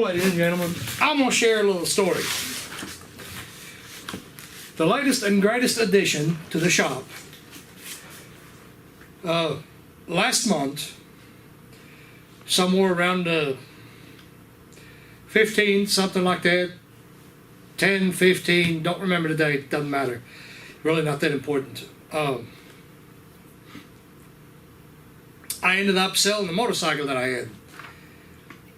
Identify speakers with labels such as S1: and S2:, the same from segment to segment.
S1: ladies and gentlemen, I'm going to share a little story. The latest and greatest addition to the shop. Last month, somewhere around 15, something like that, 10, 15, don't remember the date, doesn't matter. Really not that important. I ended up selling the motorcycle that I had.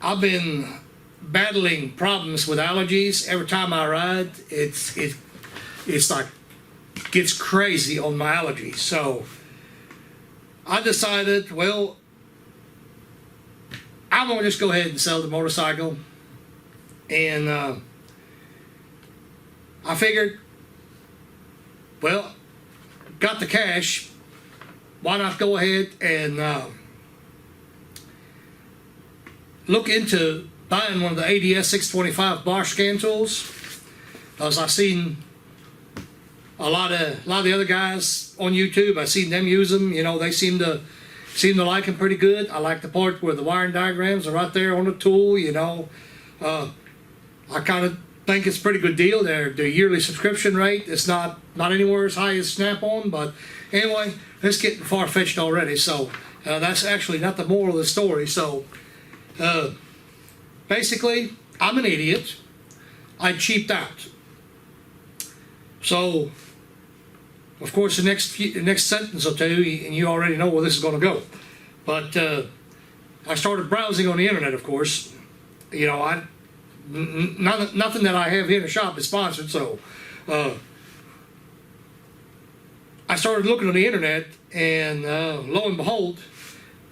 S1: I've been battling problems with allergies. Every time I ride, it's like gets crazy on my allergies. So I decided, well, I'm gonna just go ahead and sell the motorcycle, and I figured, well, got the cash, why not go ahead and look into buying one of the ADS 625 Bosch scan tools, because I've seen a lot of the other guys on YouTube. I've seen them use them. You know, they seem to like them pretty good. I like the part where the wiring diagrams are right there on the tool. You know, I kind of think it's a pretty good deal. Their yearly subscription rate is not anywhere as high as Snap-on, but anyway, it's getting far-fetched already. So that's actually not the moral of the story. So basically, I'm an idiot. I cheaped out. So, of course, the next sentence or two, and you already know where this is going to go. But I started browsing on the internet, of course. You know, nothing that I have here in the shop is sponsored, so I started looking on the internet, and lo and behold,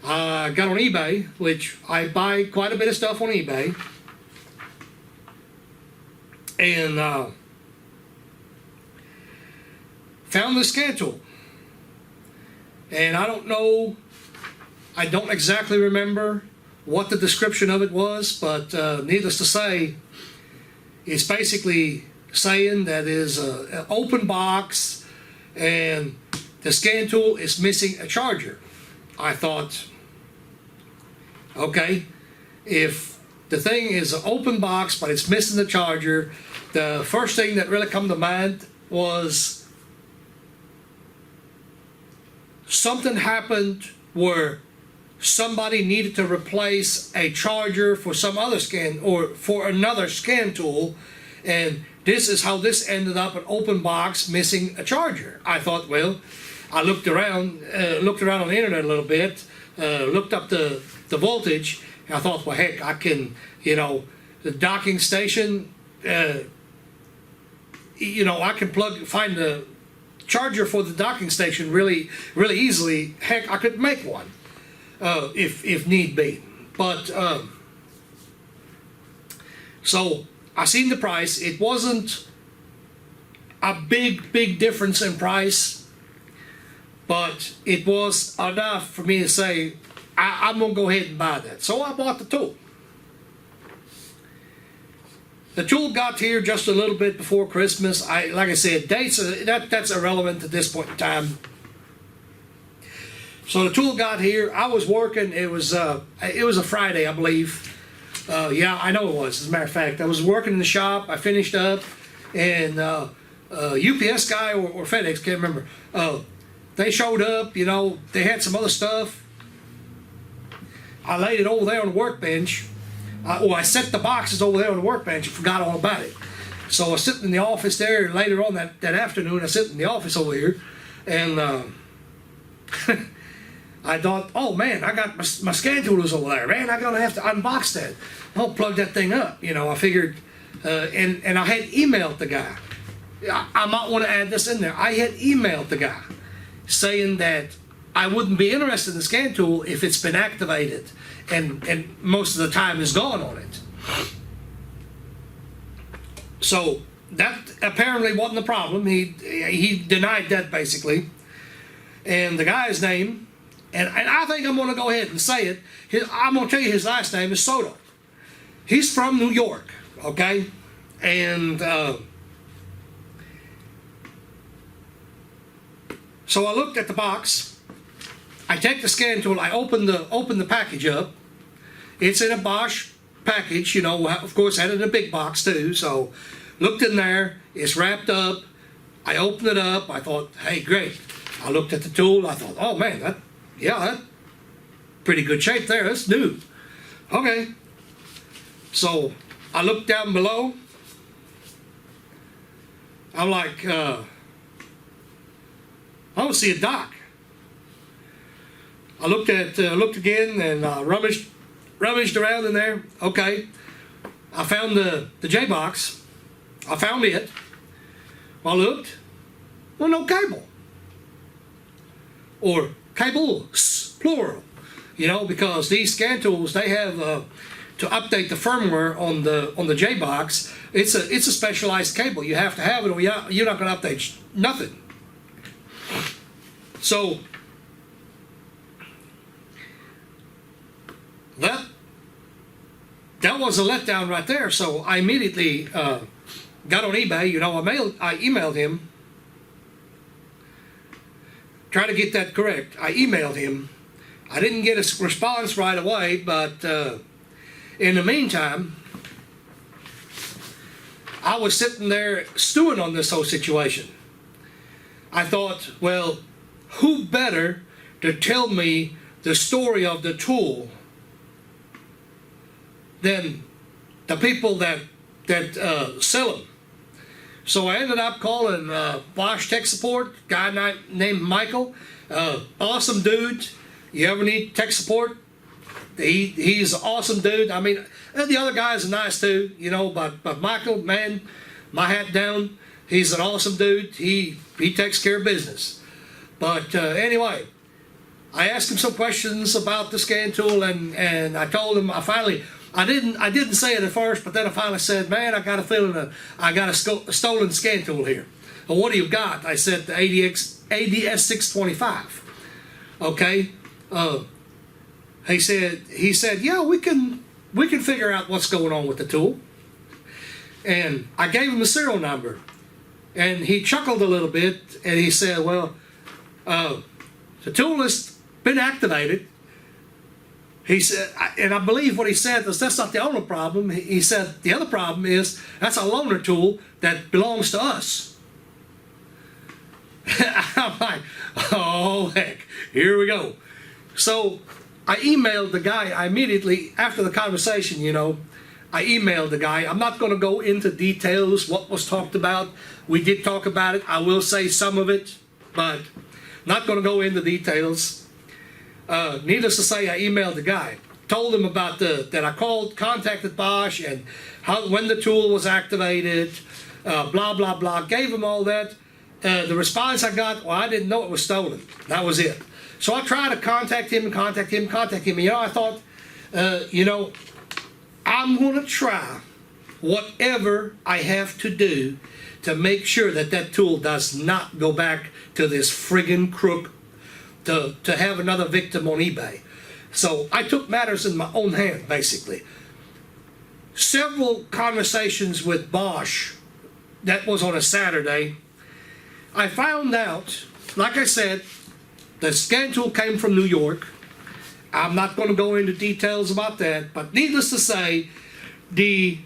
S1: I got on eBay, which I buy quite a bit of stuff on eBay, and found this scan tool. And I don't exactly remember what the description of it was, but needless to say, it's basically saying that is an open box and the scan tool is missing a charger. I thought, okay, if the thing is an open box but it's missing the charger, the first thing that really come to mind was something happened where somebody needed to replace a charger for some other scan or for another scan tool, and this is how this ended up an open box missing a charger. I thought, well, I looked around on the internet a little bit, looked up the voltage, and I thought, well, heck, I can, you know, the docking station, you know, I can find the charger for the docking station really easily. Heck, I could make one if need be. But so I seen the price. It wasn't a big difference in price, but it was enough for me to say I'm gonna go ahead and buy that. So I bought the tool. The tool got here just a little bit before Christmas. Like I said, dates that's irrelevant at this point in time. So the tool got here. I was working. It was a Friday, I believe. Yeah, I know it was. As a matter of fact, I was working in the shop. I finished up, and UPS guy or FedEx, can't remember. They showed up. You know, they had some other stuff. I laid it over there on the workbench. I set the boxes over there on the workbench and forgot all about it. So I was sitting in the office there, and later on that afternoon, I sit in the office over here, and I thought, oh man, I got my scan tools over there. Man, I'm gonna have to unbox that. I'll plug that thing up. You know, I figured, and I had emailed the guy. I might want to add this in there. I had emailed the guy saying that I wouldn't be interested in the scan tool if it's been activated and most of the time is gone on it. So that apparently wasn't the problem. He denied that basically. And the guy's name, and I think I'm going to go ahead and say it. I'm going to tell you his last name is Soto. He's from New York, okay? And so I looked at the box. I take the scan tool. I open the package up. It's in a Bosch package, you know, of course, I had it in a big box too. So looked in there, it's wrapped up. I opened it up. I thought, hey, great. I looked at the tool. I thought, oh man, that's pretty good shape there. That's new. Okay. So I looked down below. I'm like, I don't see a dock. I looked again and rummaged around in there. Okay. I found the J box. I found it. I looked. Well, no cable. Or cables, plural. You know, because these scan tools, they have to update the firmware on the J box. It's a specialized cable. You have to have it, or you're not going to update nothing. So that was a letdown right there. So I immediately got on eBay. You know, I emailed him. Try to get that correct. I emailed him. I didn't get a response right away, but in the meantime, I was sitting there stewing on this whole situation. I thought, well, who better to tell me the story of the tool than the people that sell them? So I ended up calling Bosch tech support, guy named Michael, awesome dude. You ever need tech support? He's an awesome dude. I mean, the other guys are nice too, you know, but Michael, man, my hat down. He's an awesome dude. He takes care of business. But anyway, I asked him some questions about the scan tool, and I told him I didn't say it at first, but then I finally said, man, I got a feeling that I got a stolen scan tool here. Well, what do you got? I said the ADS 625. Okay. He said, yeah, we can figure out what's going on with the tool. And I gave him the serial number, and he chuckled a little bit, and he said, well, the tool has been activated. He said, and I believe what he said was that's not the only problem. He said the other problem is that's a loaner tool that belongs to us. I'm like, oh heck, here we go. So I emailed the guy. I immediately, after the conversation, you know, I emailed the guy. I'm not going to go into details what was talked about. We did talk about it. I will say some of it, but not going to go into details. Needless to say, I emailed the guy, told him about that I contacted Bosch and when the tool was activated, blah blah blah. Gave him all that. The response I got, well, I didn't know it was stolen. That was it. So I tried to contact him. You know, I thought, you know, I'm going to try whatever I have to do to make sure that tool does not go back to this friggin' crook to have another victim on eBay. So I took matters in my own hand, basically. Several conversations with Bosch, that was on a Saturday. I found out, like I said, the scan tool came from New York. I'm not going to go into details about that, but needless to say, the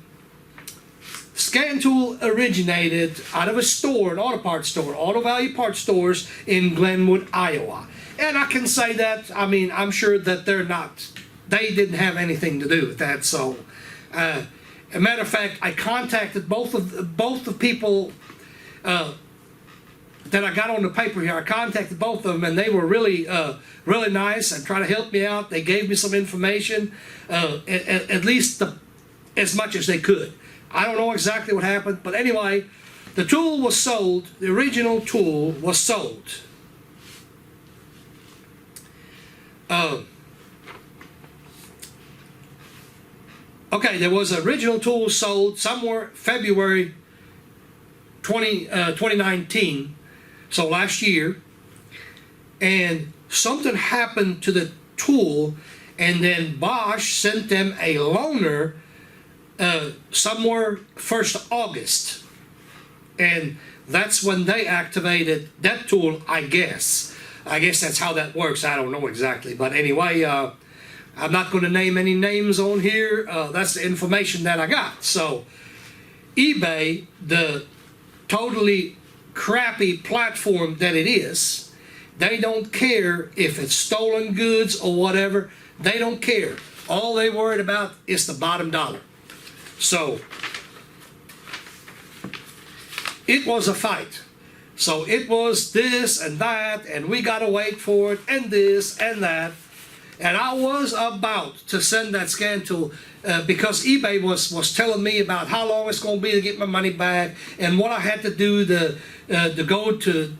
S1: scan tool originated out of a store, an auto parts store, auto value parts stores in Glenwood, Iowa. And I can say that, I mean, I'm sure that they didn't have anything to do with that. So, as a matter of fact, I contacted both the people that I got on the paper here. I contacted both of them, and they were really nice and tried to help me out. They gave me some information, at least as much as they could. I don't know exactly what happened, but anyway, the tool was sold. The original tool was sold. Okay, there was an original tool sold somewhere February 2019, so last year, and something happened to the tool, and then Bosch sent them a loaner somewhere 1st August, and that's when they activated that tool, I guess that's how that works. I don't know exactly, but anyway, I'm not going to name any names on here. That's the information that I got. So eBay, the totally crappy platform that it is, they don't care if it's stolen goods or whatever. They don't care. All they worried about is the bottom dollar. So it was a fight. So it was this and that, and we gotta wait for it, and this and that. And I was about to send that scan tool because eBay was telling me about how long it's going to be to get my money back, and what I had to do to go to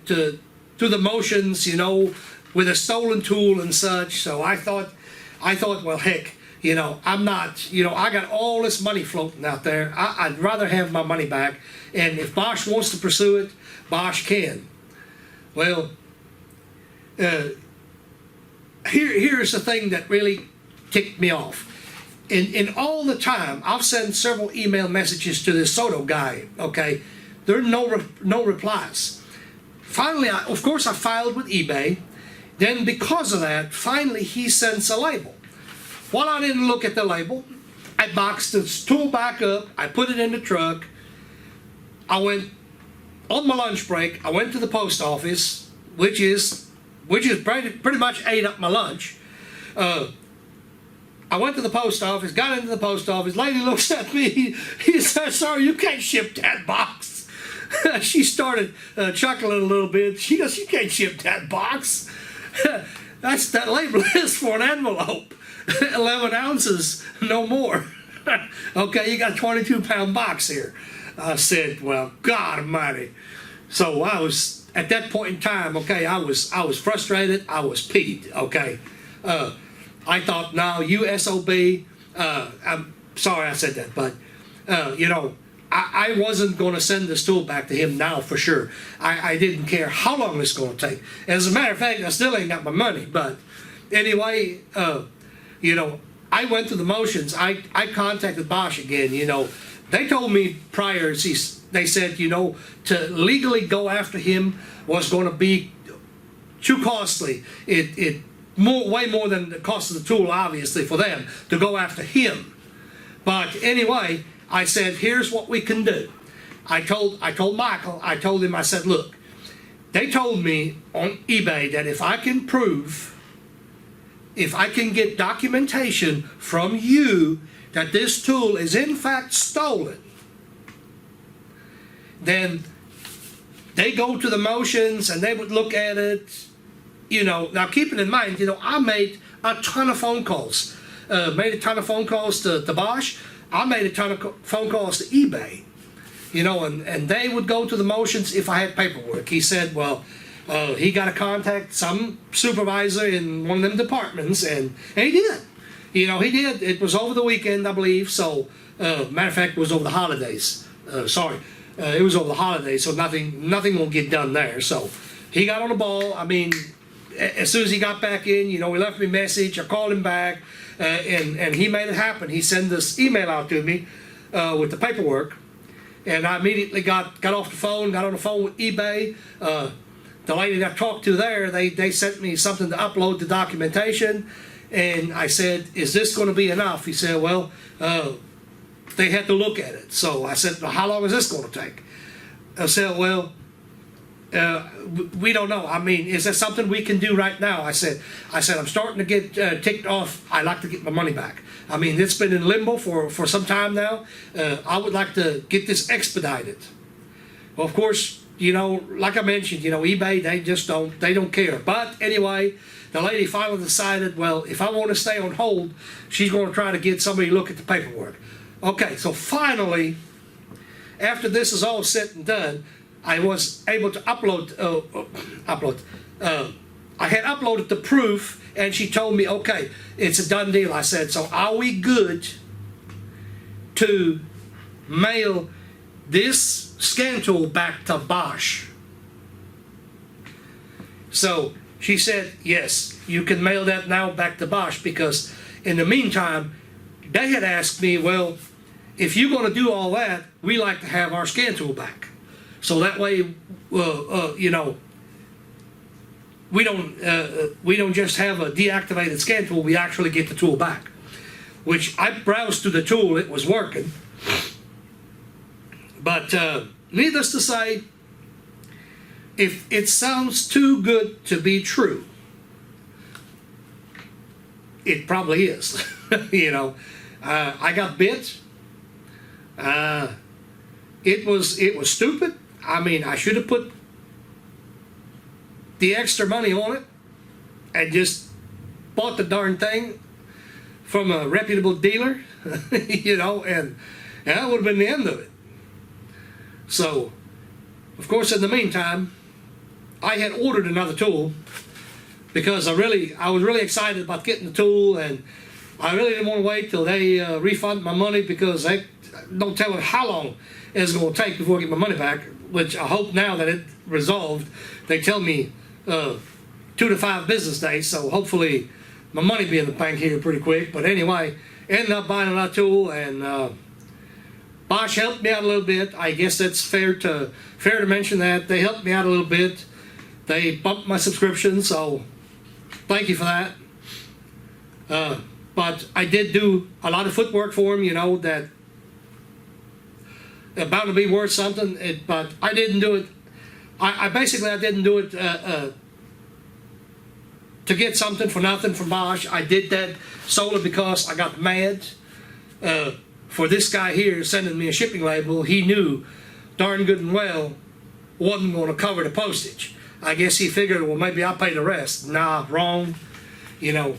S1: the motions, you know, with a stolen tool and such. So I thought, well, heck, you know, I'm not, you know, I got all this money floating out there. I'd rather have my money back, and if Bosch wants to pursue it, Bosch can. Well, here's the thing that really ticked me off. In all the time, I've sent several email messages to this Soto guy, okay? There are no replies. Finally, of course, I filed with eBay. Then because of that, finally he sends a label. Well, I didn't look at the label. I boxed the tool back up. I put it in the truck. I went on my lunch break. I went to the post office, which is pretty much ate up my lunch. I went to the post office, got into the post office. Lady looks at me. He says, "Sir, you can't ship that box." She started chuckling a little bit. She goes, "You can't ship that box. That label is for an envelope, 11 ounces, no more." Okay, you got a 22-pound box here. I said, "Well, God Almighty." So I was at that point in time. Okay, I was frustrated. I was peeved. Okay, I thought, "No, you SOB." I'm sorry I said that, but you know, I wasn't going to send this tool back to him now for sure. I didn't care how long it's going to take. As a matter of fact, I still ain't got my money. But anyway, you know, I went through the motions. I contacted Bosch again. You know, they told me prior. They said, you know, to legally go after him was going to be too costly. Way more than the cost of the tool, obviously, for them to go after him. But anyway, I said, here's what we can do. I told Michael, I told him, I said, look, they told me on eBay that if I can get documentation from you that this tool is in fact stolen, then they go to the motions and they would look at it. You know, now keeping in mind, you know, I made a ton of phone calls. Made a ton of phone calls to Bosch. I made a ton of phone calls to eBay. You know, and they would go to the motions if I had paperwork. He said, well, he got to contact some supervisor in one of them departments, and he did. You know, he did. It was over the weekend, I believe. So, matter of fact, it was over the holidays. It was over the holidays, so nothing will get done there. So he got on the ball. I mean, as soon as he got back in, you know, he left me a message. I called him back, and he made it happen. He sent this email out to me with the paperwork, and I immediately got off the phone, got on the phone with eBay. The lady that I talked to there, they sent me something to upload the documentation, and I said, "Is this going to be enough?" He said, "Well, they had to look at it." So I said, "Well, how long is this going to take?" I said, "Well, we don't know. I mean, is that something we can do right now?" I said, "I'm starting to get ticked off. I'd like to get my money back. I mean, it's been in limbo for some time now. I would like to get this expedited." Well, of course, you know, like I mentioned, you know, eBay, they don't care. But anyway, the lady finally decided, well, if I want to stay on hold, she's going to try to get somebody to look at the paperwork. Okay, so finally, after this is all said and done, I was able to upload. I had uploaded the proof, and she told me, "Okay, it's a done deal." I said, "So are we good to mail this scan tool back to Bosch?" So she said, "Yes, you can mail that now back to Bosch," because in the meantime, they had asked me, "Well, if you're going to do all that, we like to have our scan tool back. So that way, you know, we don't just have a deactivated scan tool, we actually get the tool back. Which I browsed through the tool, it was working. But needless to say, if it sounds too good to be true, it probably is. You know, I got bit. It was stupid. I mean, I should have put the extra money on it and just bought the darn thing from a reputable dealer, you know, and that would have been the end of it. So, of course, in the meantime, I had ordered another tool because I was really excited about getting the tool, and I really didn't want to wait till they refund my money, because they don't tell me how long it's going to take before I get my money back, which I hope now that it's resolved, they tell me 2 to 5 business days, so hopefully my money be in the bank here pretty quick. But anyway, ended up buying another tool, and Bosch helped me out a little bit. I guess that's fair to mention that. They helped me out a little bit. They bumped my subscription, so thank you for that. But I did do a lot of footwork for them, you know, that about to be worth something. But I didn't do it. I didn't do it to get something for nothing from Bosch. I did that solely because I got mad for this guy here sending me a shipping label. He knew darn good and well wasn't going to cover the postage. I guess he figured, well, maybe I'll pay the rest. Nah, wrong. You know,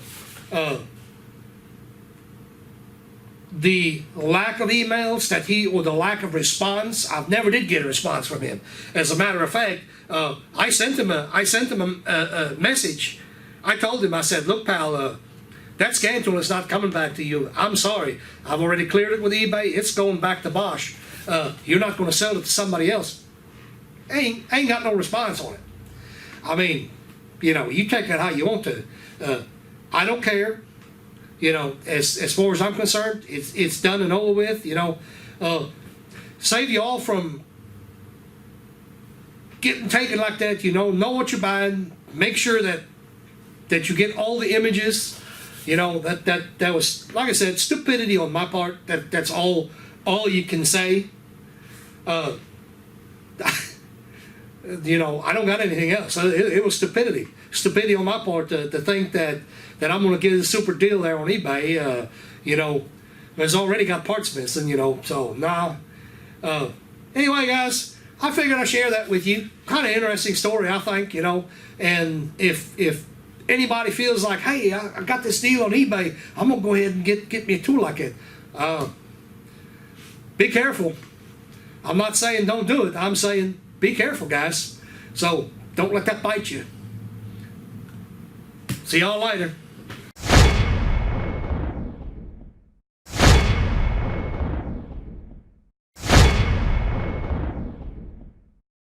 S1: the lack of emails or the lack of response, I've never did get a response from him. As a matter of fact, I sent him a message. I told him, I said, look, pal, that scan tool is not coming back to you. I'm sorry. I've already cleared it with eBay. It's going back to Bosch. You're not going to sell it to somebody else. Ain't got no response on it. I mean, you know, you take it how you want to. I don't care. You know, as far as I'm concerned, it's done and over with. You know, save you all from getting taken like that. You know what you're buying. Make sure that you get all the images. You know, that was, like I said, stupidity on my part. That's all you can say. You know, I don't got anything else. It was stupidity on my part to think that I'm going to get a super deal there on eBay. You know, there's already got parts missing. You know, so nah. Anyway, guys, I figured I'd share that with you. Kind of interesting story, I think. You know, and if anybody feels like, hey, I got this deal on eBay, I'm gonna go ahead and get me a tool like it. Be careful. I'm not saying don't do it. I'm saying be careful, guys. So don't let that bite you. See y'all later.